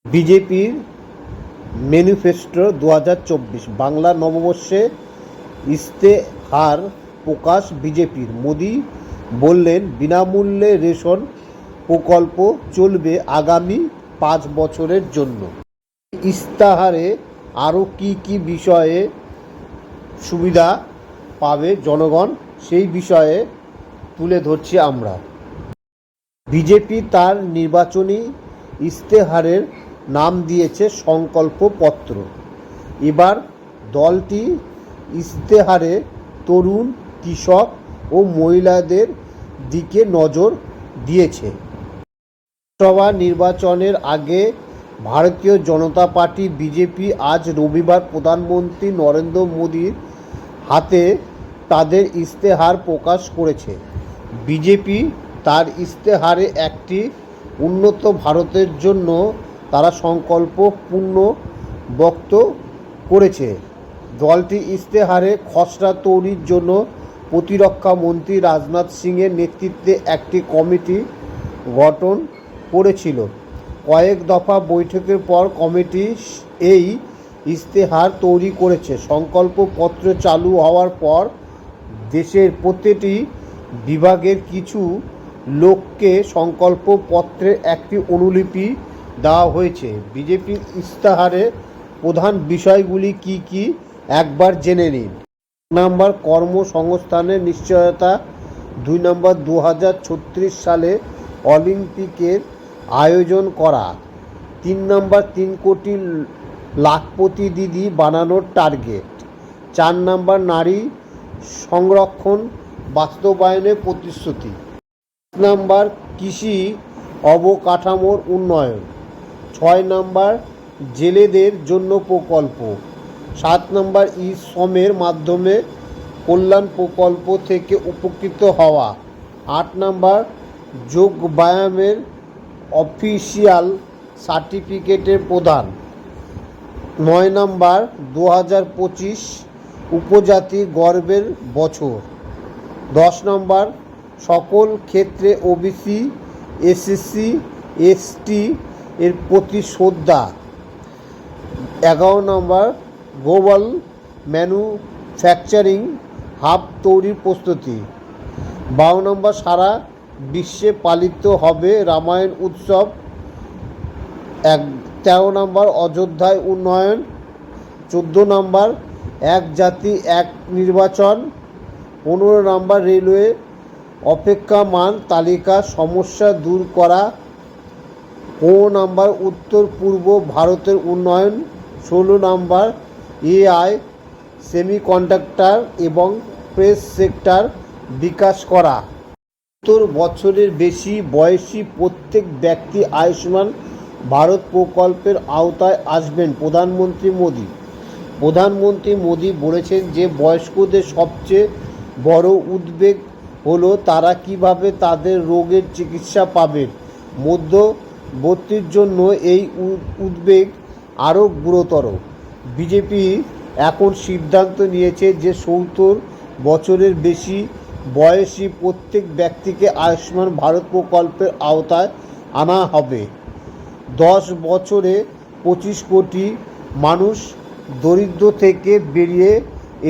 বিজেপির ম্যানিফেস্টো 2024 বাংলা নববর্ষে ইশতেহার প্রকাশ বিজেপির। মোদি বললেন, বিনামূল্যে রেশন প্রকল্প চলবে আগামী 5 বছরের জন্য। ইশতেহারে আরও কি বিষয়ে সুবিধা পাবে জনগণ, সেই বিষয়ে তুলে ধরছি আমরা। বিজেপি তার নির্বাচনী ইশতেহারের নাম দিয়েছে সংকল্প পত্র। এবার দলটি ইশতেহারে তরুণ, কৃষক ও মহিলাদের দিকে নজর দিয়েছে। লোকসভা নির্বাচনের আগে ভারতীয় জনতা পার্টি বিজেপি আজ রবিবার প্রধানমন্ত্রী নরেন্দ্র মোদির হাতে তাদের ইশতেহার প্রকাশ করেছে। বিজেপি তার ইশতেহারে একটি উন্নত ভারতের জন্য তারা সংকল্প পূর্ণ ব্যক্ত করেছে। দলটি ইশতেহারে খসড়া তৈরির জন্য প্রতিরক্ষা মন্ত্রী রাজনাথ সিংয়ের নেতৃত্বে একটি কমিটি গঠন করেছিল। কয়েক দফা বৈঠকের পর কমিটি এই ইশতেহার তৈরি করেছে। সংকল্পপত্র চালু হওয়ার পর দেশের প্রতিটি বিভাগের কিছু লোককে সংকল্পপত্রের একটি অনুলিপি দেওয়া হয়েছে। বিজেপির ইশতেহারের প্রধান বিষয়গুলি কি একবার জেনে নিন। 1 নম্বর, কর্মসংস্থানের নিশ্চয়তা। 2 নম্বর, 2036 সালে অলিম্পিকের আয়োজন করা। 3 নম্বর, 3 কোটি লাখপতি দিদি বানানোর টার্গেট। 4 নম্বর, নারী সংরক্ষণ বাস্তবায়নের প্রতিশ্রুতি। 5 নম্বর, কৃষি অবকাঠামোর উন্নয়ন। 6 নম্বর, জেলেদের জন্য প্রকল্প। 7 নম্বর, ই-শ্রমের মাধ্যমে কল্যাণ প্রকল্প থেকে উপকৃত হওয়া। 8 নম্বর, যোগ ব্যায়ামের অফিসিয়াল সার্টিফিকেটের প্রদান। 9 নম্বর, 2025 উপজাতি গর্বের বছর। 10 নম্বর, সকল ক্ষেত্রে ওবিসি, এসসি, এসটি এর প্রতি শ্রদ্ধা। 11 নম্বর, গ্লোবাল ম্যানুফ্যাকচারিং হাব তৈরির প্রস্তুতি। 12 নম্বর, সারা বিশ্বে পালিত হবে রামায়ণ উৎসব। 13 নম্বর, অযোধ্যায় উন্নয়ন। 14 নম্বর, এক জাতি এক নির্বাচন। 15 নম্বর, রেলওয়ে অপেক্ষমান তালিকা সমস্যা দূর করা। 15 নম্বর, উত্তর পূর্ব ভারতের উন্নয়ন। 16 নম্বর, এআই, সেমিকন্ডাক্টর এবং স্পেস সেক্টর বিকাশ করা। 70 বছরের বেশি বয়সী প্রত্যেক ব্যক্তি আয়ুষ্মান ভারত প্রকল্পের আওতায় আসবেন প্রধানমন্ত্রী মোদি। প্রধানমন্ত্রী মোদি বলেছেন যে বয়স্কদের সবচেয়ে বড় উদ্বেগ হলো তারা কিভাবে তাদের রোগের চিকিৎসা পাবেন। মধ্যবর্তীর জন্য এই উদ্বেগ আরও গুরুতর। বিজেপি এখন সিদ্ধান্ত নিয়েছে যে 70 বছরের বেশি বয়সী প্রত্যেক ব্যক্তিকে আয়ুষ্মান ভারত প্রকল্পের আওতায় আনা হবে। 10 বছরে 25 কোটি মানুষ দরিদ্র থেকে বেরিয়ে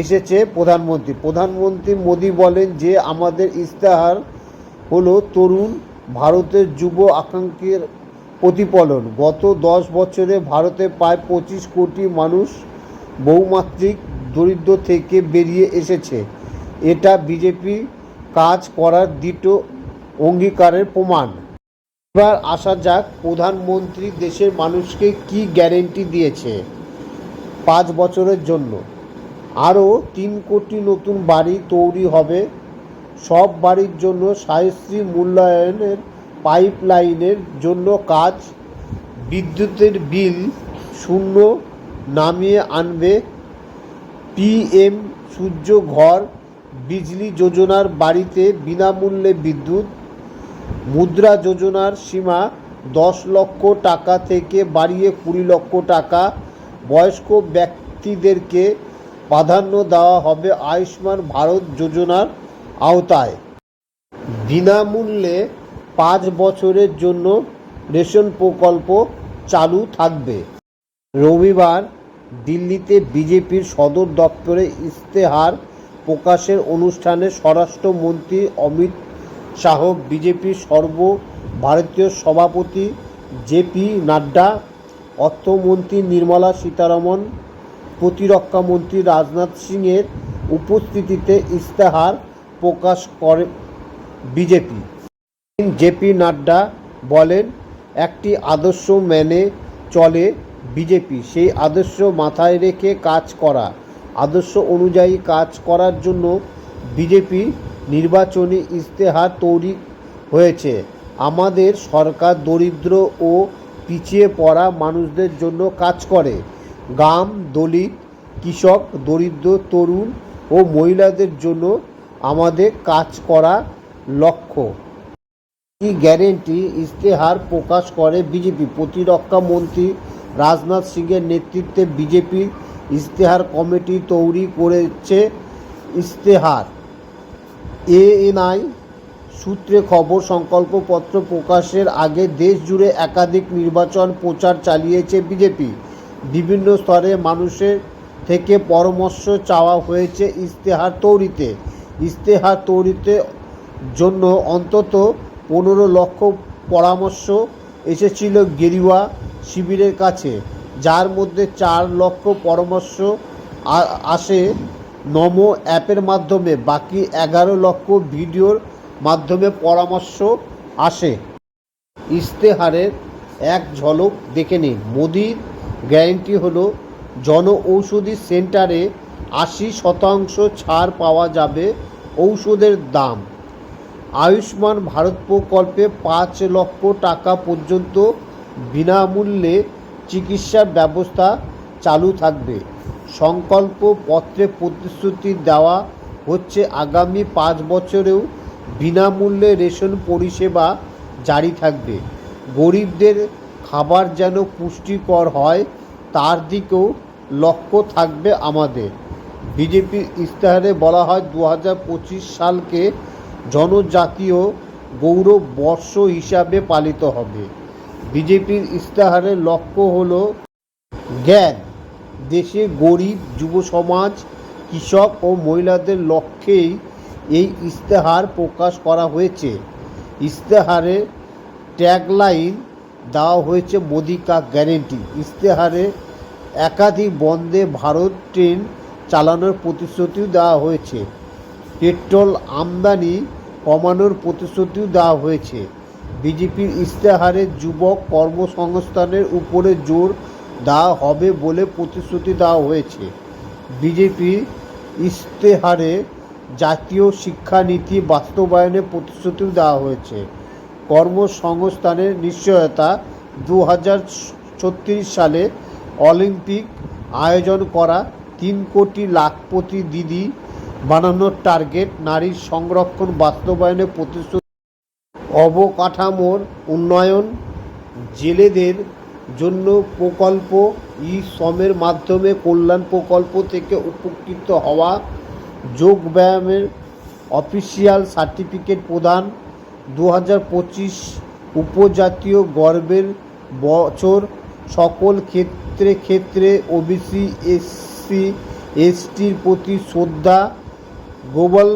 এসেছে। প্রধানমন্ত্রী মোদি বলেন যে আমাদের ইশতেহার হলো তরুণ ভারতের যুব আকাঙ্ক্ষার প্রতিফলন। গত 10 বছরে ভারতে প্রায় 25 কোটি মানুষ বহুমাত্রিক দরিদ্র থেকে বেরিয়ে এসেছে। এটা বিজেপি কাজ করার দৃঢ় অঙ্গীকারের প্রমাণ। এবার আসা যাক, প্রধানমন্ত্রী দেশের মানুষকে কি গ্যারেন্টি দিয়েছে 5 বছরের জন্য। আরও 3 কোটি নতুন বাড়ি তৈরি হবে। সব বাড়ির জন্য স্থায়ী মূল্যায়নের পাইপলাইনের জন্য কাজ। বিদ্যুতের বিল শূন্য নামিয়ে আনবে। পিএম সূর্য ঘর বিজলি যোজনার বাড়িতে বিনামূল্যে বিদ্যুৎ। মুদ্রা যোজনার সীমা 10 লক্ষ টাকা থেকে বাড়িয়ে 20 লক্ষ টাকা। বয়স্ক ব্যক্তিদেরকে প্রাধান্য দেওয়া হবে আয়ুষ্মান ভারত যোজনার আওতায়। বিনামূল্যে 5 বছরের জন্য রেশন প্রকল্প চালু থাকবে। রবিবার দিল্লিতে বিজেপির সদর দপ্তরে ইশতেহার প্রকাশের অনুষ্ঠানে স্বরাষ্ট্রমন্ত্রী অমিত শাহ, বিজেপির সর্বভারতীয় সভাপতি জেপি নাড্ডা, অর্থমন্ত্রী নির্মলা সীতারমণ, প্রতিরক্ষামন্ত্রী রাজনাথ সিংয়ের উপস্থিতিতে ইশতেহার প্রকাশ করে বিজেপি। জেপি নাড্ডা বলেন, একটি আদর্শ মেনে চলে বিজেপি, সেই আদর্শ মাথায় রেখে কাজ করা। আদর্শ অনুযায়ী কাজ করার জন্য বিজেপি নির্বাচনী ইশতেহার তৈরি হয়েছে। আমাদের সরকার দরিদ্র ও পিছিয়ে পড়া মানুষদের জন্য কাজ করে। গ্রাম, দলিত, কৃষক, দরিদ্র, তরুণ ও মহিলাদের জন্য আমাদের কাজ করা লক্ষ্য। এই গ্যারেন্টি ইশতেহার প্রকাশ করে বিজেপি। প্রতিরক্ষা মন্ত্রী রাজনাথ সিংয়ের নেতৃত্বে বিজেপি ইশতেহার কমিটি তৈরি করেছে। ইশতেহার এএনআই সূত্রে খবর, সংকল্পপত্র প্রকাশের আগে দেশ জুড়ে একাধিক নির্বাচন প্রচার চালিয়েছে বিজেপি। বিভিন্ন স্তরে মানুষের থেকে পরামর্শ চাওয়া হয়েছে ইশতেহার তৈরিতে। ইশতেহার তৈরিতে জন্য অন্তত 15 লক্ষ পরামর্শ এসেছিল গেরুয়া শিবিরের কাছে, যার মধ্যে 4 লক্ষ পরামর্শ আসে নমো অ্যাপের মাধ্যমে। বাকি 11 লক্ষ ভিডিওর মাধ্যমে পরামর্শ আসে। ইশতেহারের এক ঝলক দেখে নিন। মোদির গ্যারান্টি হলো, জনঔষধি সেন্টারে 80% ছাড় পাওয়া যাবে ঔষধের দাম। আয়ুষ্মান ভারত প্রকল্পে 5 লক্ষ টাকা পর্যন্ত বিনামূল্যে চিকিৎসার ব্যবস্থা চালু থাকবে। সংকল্প পত্রে প্রতিশ্রুতি দেওয়া হচ্ছে, আগামী 5 বছরেও বিনামূল্যে রেশন পরিষেবা জারি থাকবে। গরিবদের খাবার যেন পুষ্টিকর হয়, তার দিকেও লক্ষ্য থাকবে আমাদের। বিজেপির ইশতেহারে বলা হয়, 2025 সালকে জনজাতীয় গৌরব বর্ষ হিসাবে পালিত হবে। বিজেপির ইশতেহারের লক্ষ্য হল জ্ঞান। দেশে গরিব, যুব সমাজ, কৃষক ও মহিলাদের লক্ষ্যেই এই ইশতেহার প্রকাশ করা হয়েছে। ইশতেহারে ট্যাগলাইন দেওয়া হয়েছে, মোদি কা গ্যারেন্টি। ইশতেহারে একাধিক বন্দে ভারত ট্রেন চালানোর প্রতিশ্রুতিও দেওয়া হয়েছে। পেট্রোল আমদানি কমানোর প্রতিশ্রুতিও দেওয়া হয়েছে। বিজেপির ইশতেহারে যুবক কর্মসংস্থানের উপরে জোর দেওয়া হবে বলে প্রতিশ্রুতি দেওয়া হয়েছে। বিজেপি ইশতেহারে জাতীয় শিক্ষানীতি বাস্তবায়নের প্রতিশ্রুতিও দেওয়া হয়েছে। কর্মসংস্থানের নিশ্চয়তা, 2036 সালে অলিম্পিক আয়োজন করা, 3 কোটি লাখপতি দিদি বানানোর টার্গেট, নারীর সংরক্ষণ বাস্তবায়নের প্রতিশ্রুতি, অবকাঠামোর উন্নয়ন, জেলেদের জন্য প্রকল্প, ই-শ্রমের মাধ্যমে কল্যাণ প্রকল্প থেকে উপকৃত হওয়া, যোগব্যায়ামের অফিসিয়াল সার্টিফিকেট প্রদান, 2025 উপজাতীয় গর্বের বছর, সকল ক্ষেত্রে ওবিসি, এসসি, এসটির প্রতি শ্রদ্ধা, গ্লোবাল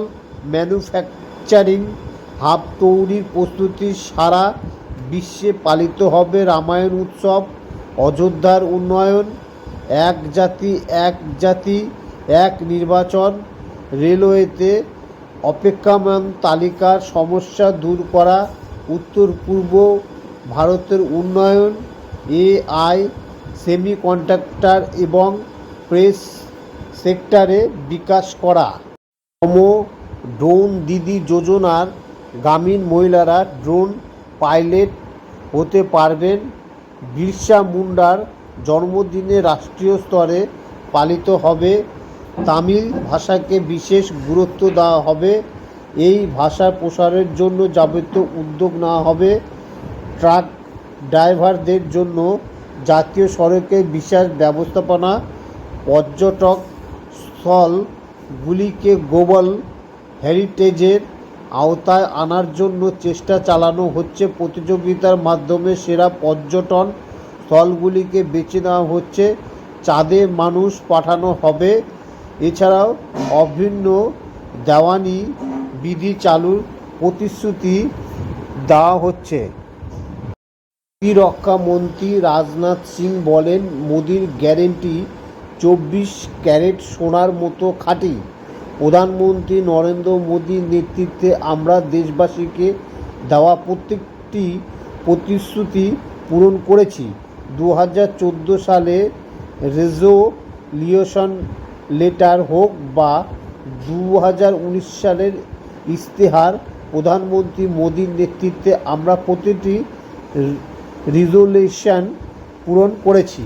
ম্যানুফ্যাকচারিং হাব তৈরির প্রস্তুতি, সারা বিশ্বে পালিত হবে রামায়ণ উৎসব, অযোধ্যার উন্নয়ন, এক জাতি এক নির্বাচন, রেলওয়েতে অপেক্ষমান তালিকার সমস্যা দূর করা, উত্তর পূর্ব ভারতের উন্নয়ন, এআই, সেমিকন্ডাক্টর এবং প্রেস সেক্টরে বিকাশ করা। নমো ড্রোন দিদি যোজনার গ্রামীণ মহিলারা ড্রোন পাইলট হতে পারবেন। বিরসা মুন্ডার জন্মদিনে রাষ্ট্রীয় স্তরে পালিত হবে। তামিল ভাষাকে বিশেষ গুরুত্ব দেওয়া হবে। এই ভাষার প্রসারের জন্য যাবতীয় উদ্যোগ নেওয়া হবে। ট্রাক ড্রাইভারদের জন্য জাতীয় সড়কে বিশেষ ব্যবস্থাপনা, পর্যটক স্থলগুলিকে গ্লোবাল হেরিটেজের আওতায় আনার জন্য চেষ্টা চালানো হচ্ছে। প্রতিযোগিতার মাধ্যমে সেরা পর্যটন স্থলগুলিকে বেছে নেওয়া হচ্ছে, চাঁদে মানুষ পাঠানো হবে। এছাড়াও অভিন্ন দেওয়ানি বিধি চালুর প্রতিশ্রুতি দেওয়া হচ্ছে। প্রতিরক্ষা মন্ত্রী রাজনাথ সিং বলেন, মোদির গ্যারেন্টি 24 ক্যারেট সোনার মতো খাঁটি। প্রধানমন্ত্রী নরেন্দ্র মোদীর নেতৃত্বে আমরা দেশবাসীকে দেওয়া প্রত্যেকটি প্রতিশ্রুতি পূরণ করেছি। 2014 সালে রেজোলিউশন লেটার হোক বা 2019 সালের ইশতেহার, প্রধানমন্ত্রী মোদীর নেতৃত্বে আমরা প্রতিটি রেজলিউশন পূরণ করেছি।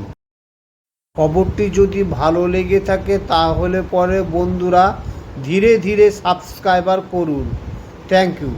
খবরটি যদি ভালো লেগে থাকে তাহলে পরে বন্ধুরা ধীরে ধীরে সাবস্ক্রাইবার করুন। Thank you.